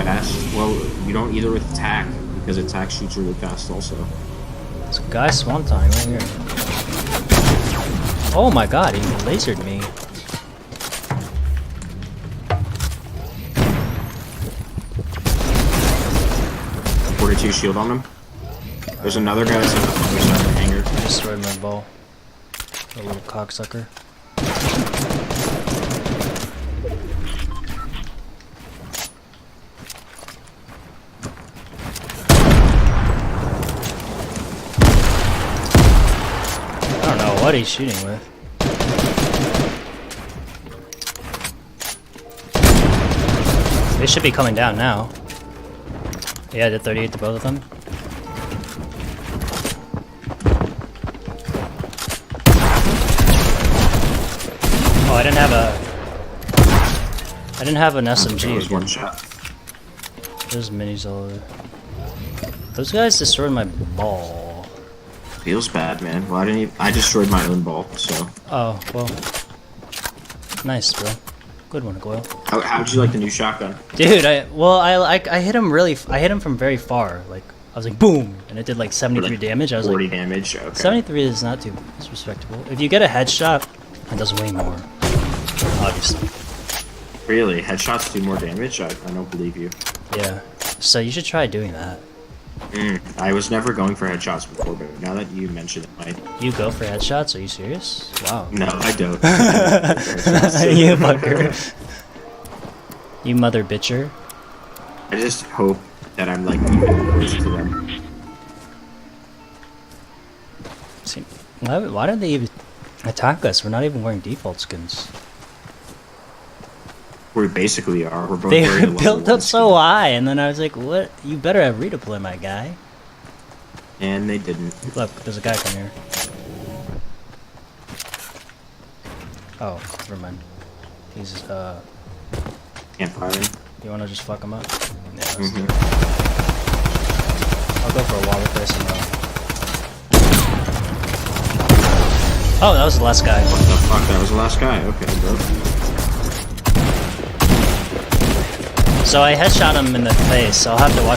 badass. Well, you don't either with attack, because attack shoots really fast also. There's a guy swantoning right here. Oh my god, he lasered me. Forty-two shield on him. There's another guy that's on the other side of the hangar. I destroyed my ball. A little cocksucker. I don't know what he's shooting with. They should be coming down now. Yeah, I did 38 to both of them. Oh, I didn't have an SMG. Was one shot. There's minis all over. Those guys destroyed my ball. Feels bad, man. Why didn't you? I destroyed my own ball, so. Oh, well. Nice, bro. Good one, Goyle. How'd you like the new shotgun? Dude, I hit him I hit him from very far. Like, I was like, boom! And it did like 73 damage. I was 40 like, damage? Okay. 73 is not too, it's respectable. If you get a headshot, it does way more. Obviously. Really? Headshots do more damage? I don't believe you. Yeah. So you should try doing that. I was never going for headshots before, but now that you mention it, You go for headshots? Are you serious? Wow. No, I don't. You fucker. You mother bitcher. I just hope that I'm like even close to them. See, why don't they even attack us? We're not even wearing default skins. We basically are. We're both They wearing were the level built 1 up so high, and then I was like, what? You better have redeploy, my guy. And they didn't. Look, there's a guy come here. Oh, never mind. He's, Can't fire him. you wanna just fuck him up? Yeah, let's do it. I'll go for a wall replace him though. Oh, that was the last guy. What the fuck? That was the last guy. Okay, bro. So I headshot him in the face, so I'll have to watch